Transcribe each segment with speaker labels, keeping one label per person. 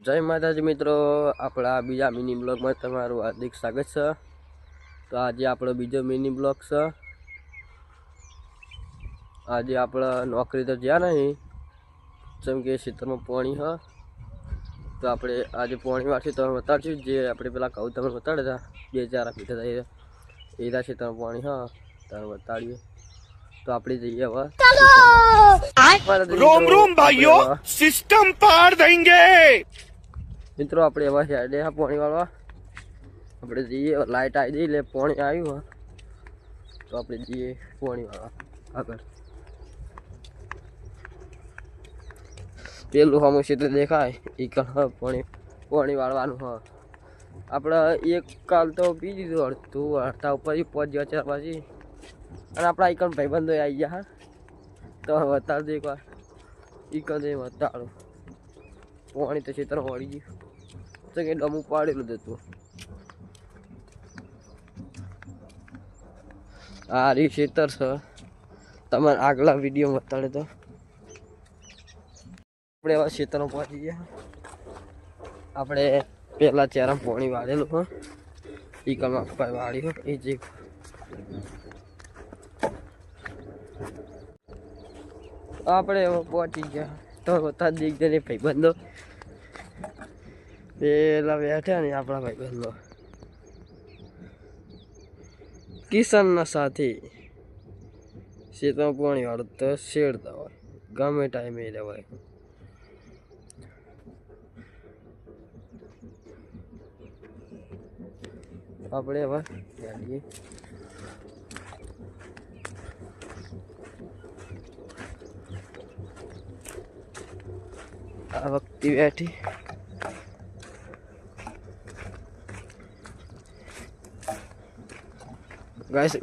Speaker 1: જય માતાજી મિત્રો, આપણા બીજા મિની બ્લોગમાં તમારું હાર્દિક સ્વાગત છે। તો આજે આપણો બીજો મિની બ્લોગ છે। આજે આપણે નોકરી તો જ્યાં નહીં, જેમ કે ખેતરમાં પાણી હ, તો આપણે આજે પાણી વાળથી તમે બતાડશું। જે આપણે પેલા કહું તમે બતાડ્યા હતા 2-4 પીઠા થાય એના ખેતરમાં પાણી હ, તમે બતાડીએ। તો આપણે જઈએ હવે
Speaker 2: रोम रोम भाइयों, सिस्टम पार देंगे।
Speaker 1: મિત્રો આપણે હવે હેડે હા પાણી વાળવા। આપણે જઈએ, લાઈટ આવી ગઈ એટલે પાણી આવ્યું હા, તો આપણે જઈએ પાણી વાળવા આગળ। પેલું હમું ક્ષેત્ર દેખાય એ પાણી પાણી વાળવાનું હ। આપણે એક કાલ તો પી દીધું અડધું, અડધા ઉપર 5 4 પછી, અને આપણા ઈકણ ભાઈબંધો આવી ગયા હા, તો બતાડજો એકવાર ઈકણ બતાડો પાણી તો ક્ષેત્રમાં વળી ગયું તો કે ડમું પાડેલું જ હતું। આ રી ખેતર છે, તમારે આગલા વિડીયો બતાડે તો આપણે એવા ખેતરમાં પહોંચી ગયા। આપણે પેલા ચારામાં પાણી વાળેલું હ, એ કલમાં વાળી હોય એ જે આપણે એમાં પહોંચી ગયા। તો બતા દેખ દે ભાઈબંધો પેલા બેઠા ને આપણા ભાઈબંધો કિશનના સાથી ખેતરમાં પાણી વાળું તો શેડતા હોય ગમે ટાઈમે રહેવાય। આપણે હવે ગાડીએ આ વખતે બેઠી ગાઈસ,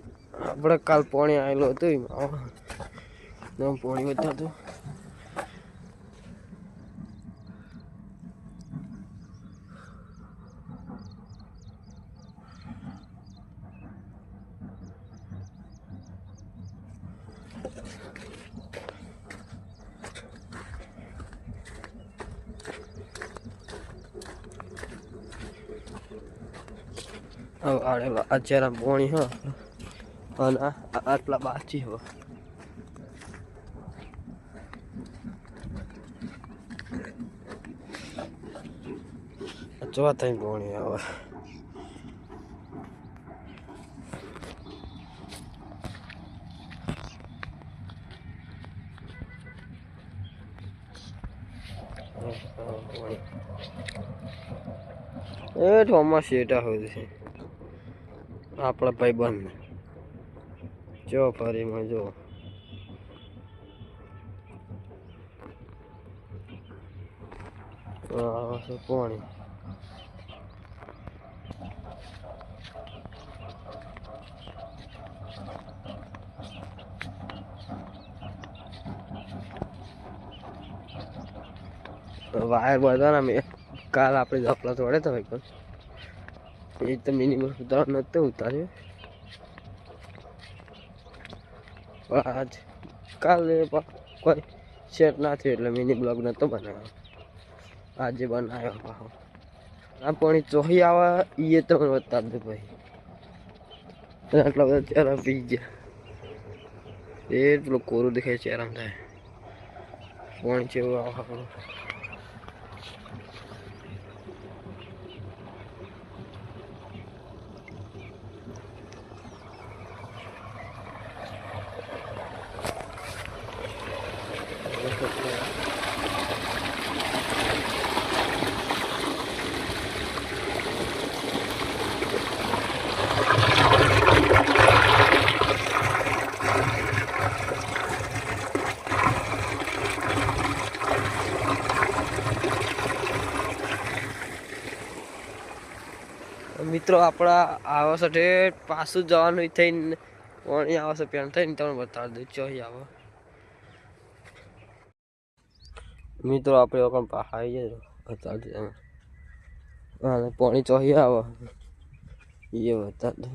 Speaker 1: આપણે કાલ પાણી આવેલું હતું એમાં પાણી વધતું હતું। હવે આડેલા આ ચારા પાણી હ, અને આટલા બાકી હવે ચોથા પાણી હવે એ ઠોમાં શેટા હોય છે આપણા ભાઈબંધ જો ફરીમાં જો પાણી વાયર બધા ને કાલ આપણે ધપલા તોડે તો ભાઈ, એ તો મિનિમમ ઉતાર નતો ઉતાર્યો, આજ કાલે કોઈ સેટ ના થયો એટલે મિની બ્લોગ નતો બનાવ્યો, આજે બનાવ્યો પાછો। આ પાણી ચોહી આવે એ તમે બતા દો ભાઈ, આટલા બધા ચહેરા પી ગયા એ પેલું કોરું દેખાય ચહેરા થાય પાણી જેવું આવે। મિત્રો આપણા આવશે પાછું જવાનું થઈને પાણી આવશે પેન થઈને તમે બતાવી દો ચોહી આવે। મિત્રો આપણે પણ પહાડી જાય બતાવી દે, હા પાણી ચોહી આવે એ બતાવી દો।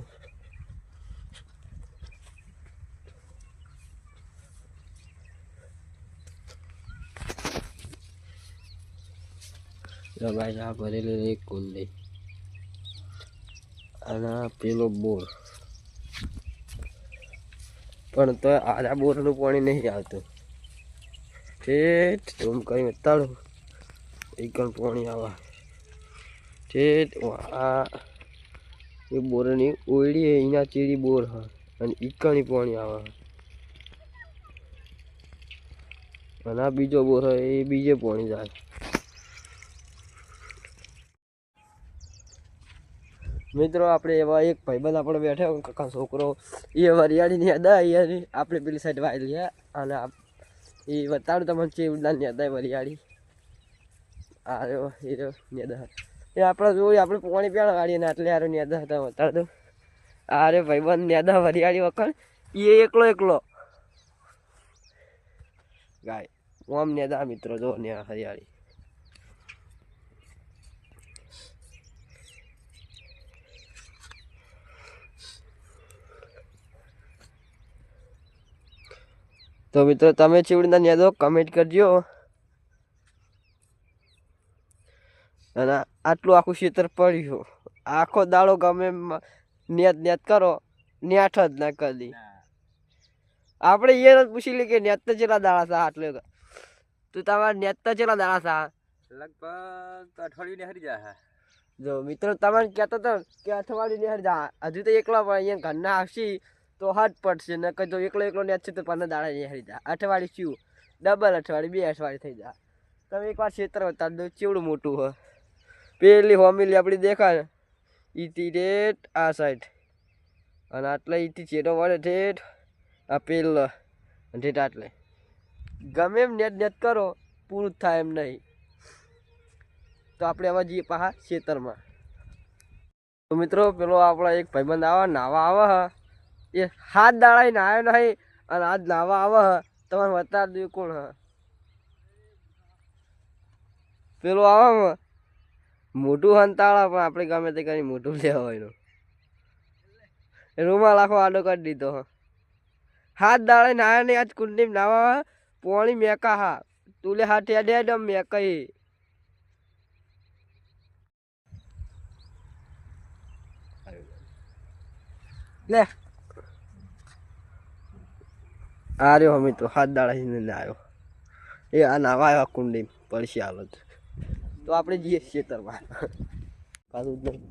Speaker 1: જો ગાઈસ આ ભરેલી એક કુંડી અને આ પેલો બોર, પણ તો આ બોરનું પાણી નહીં આવતું. ઠેઠ ધૂમ કરીને તાળું એકણ પાણી આવે ઠેઠ. આ એ બોરની ઓયડી એના ચીડી બોર હ અને ઈકણી પાણી આવે. અને આ બીજો બોર હોય એ બીજે પાણી જાય. મિત્રો આપણે એવા એક ભાઈબંધ આપણે બેઠા કાકા છોકરો એ વરિયાળીની અદા અહીંયાની આપણે પેલી સાઈડ વાયેલી છે અને એ બતાડું તમને ચેવડાની અદા વરિયાળી આ રહ્યો એ રહ્યો નેદા એ આપણે જોઈ આપણે પાણી પીવા વાળીએ ને એટલે આરો નેદા હતા બતાડ દઉં. આ રે ભાઈબંધ નેદા વરિયાળી વખત એ એકલો ગાય ઓમ નેદા મિત્રો જો ને હરિયાળી. તો મિત્રો તમે ચીવડીના નેદો કમેન્ટ કરજો. અને આટલું આખું ખેતર પડ્યું આખો દાડો ગમે નેત કરો નેઠ જ ના કરી. આપણે એ પૂછી લે કે નેત ચેલા દાડા સા આટલે તો તમારે નેત ચેલા દાડા સા
Speaker 3: લગભગ અઠવાડિયું ને હરી જાય.
Speaker 1: જો મિત્રો તમારે કહેતો હતો કે અઠવાડિયું ને હરી જા હજુ તો એકલા પણ અહીંયા ઘરના આવશી તો હટ પડશે ને જો એકલો નેત છે તો 15 દાડા ને હરી જા. અઠવાડિયું શું ડબલ અઠવાડિયું 2 અઠવાડિયું થઈ જાય. તમે એકવાર ખેતર બતાડી દો ચેવડું મોટું હોય. પેલી હોમિલી આપણી દેખાય ઈથી ઠેઠ આ સાઈડ અને આટલે ઈથી ચેટો વળે ઠેઠ આ પેલો ઠેઠ આટલે ગમે એમ નેટ કરો પૂરું જ થાય એમ નહીં. તો આપણે હવે જઈએ પાછા ખેતરમાં. તો મિત્રો પેલો આપણા એક ભાઈબંધ આવે નાવા આવે એ 7 દાડા નાયો નહીં અને આજ નાવા આવે તમારે બતાડી દઉં કોણ હ પેલો આવે મોટું હંતાળા પણ આપણે ગમે તે કરી મોટું લેવા હોય રૂમાલ આખો આડો કરી દીધો. 7 દાડા નાયા નહીં આજ કુંડી નાવા પોણી મેકા હા તું લે હાથ યાદ મેકાઈ લે આ રહ્યો અમે તો 7 દાડા આવ્યો એ આ નાવા આવ્યા કુંડી પડશે હાલત. તો આપણે જઈએ ખેતરમાં પાછું જ નહીં.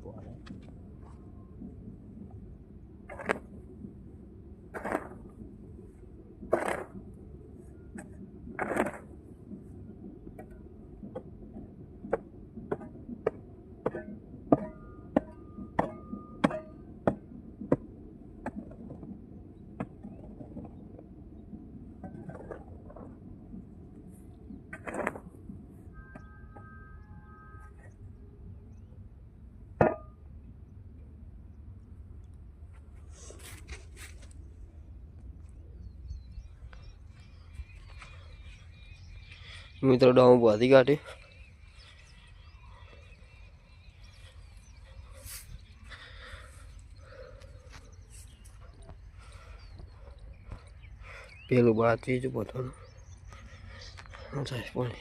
Speaker 1: મિત્રો ડાઉં બાંધી કાઢી પેલું બાકી જ પોતાનું પણ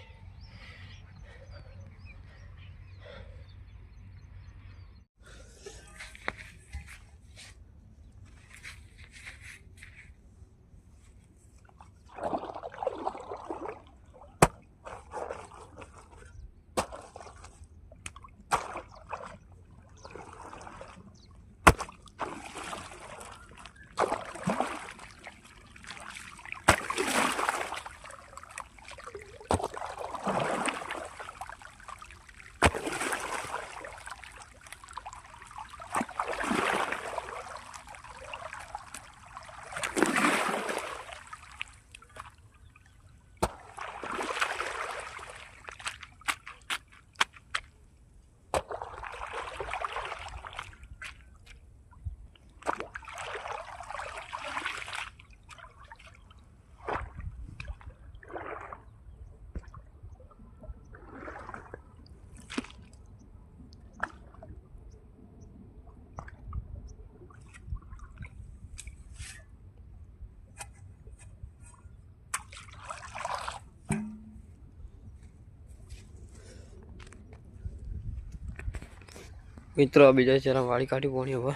Speaker 1: મિત્રો બીજા જરા વાળી કાઢી પોણી હવે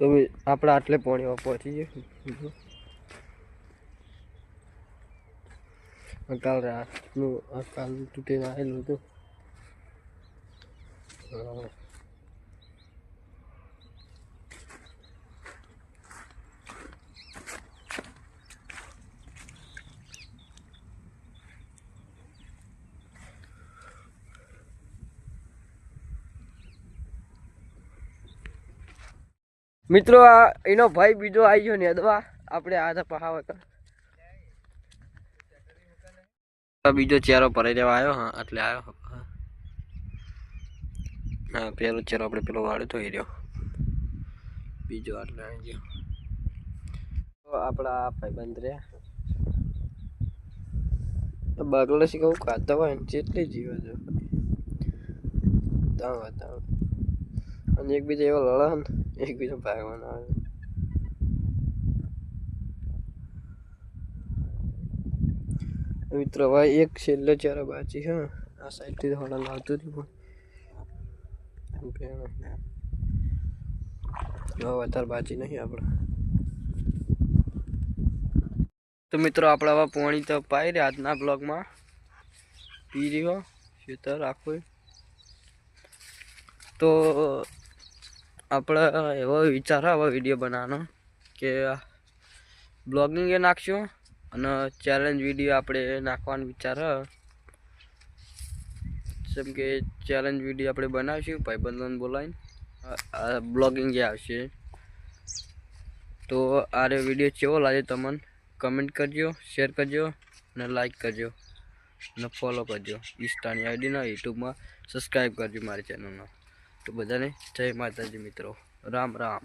Speaker 1: તો આપણે આટલે પોણી પહોંચી ગયું કાલ રાતનું કાલ તૂટીને આવેલું હતું મિત્રો આ એનો ભાઈ બીજો આવી ગયો ને અદવા આપણે આ પહાવત બીજો ચેરો ભરાઈ દેવા આવ્યો હા એટલે આવ્યો હા પેલો ચેરો આપણે પેલો વાળો તો રહ્યો બીજો આટલે આવી ગયો તો આપણા ભાઈબંધ રહ્યા બગલો શી કહું ખાતા હોય ને જેટલી જીવે છે અને એકબીજા એવો લડે ને એકબીજા ભાગવાના આવે મિત્રો ભાઈ એક છેલ્લો ચારો બાચી છે આ સાઈડથી થોડા લાવતું હતું પણ અત્યારે બાચી નહીં આપણે તો મિત્રો આપણે હવે પોણી તો પાઈ રહ્યા આજના બ્લોગમાં પી રહ્યો ખેતર આખું તો આપણે એવો વિચાર હવે વિડીયો બનાવવાનો કે બ્લોગિંગ એ નાખશું અને ચેલેન્જ વિડીયો આપણે નાખવાનો વિચાર જેમ કે ચેલેન્જ વિડીયો આપણે બનાવીશું ભાઈબંધોને બોલાવીને બ્લોગિંગ જે આવશે તો આ વિડીયો કેવો લાગે તમને કમેન્ટ કરજો શેર કરજો અને લાઈક કરજો અને ફોલો કરજો ઇન્સ્ટાની આઈડીના યુટ્યુબમાં સબસ્ક્રાઈબ કરજો મારી ચેનલનો તો બધાને જય માતાજી મિત્રો રામ રામ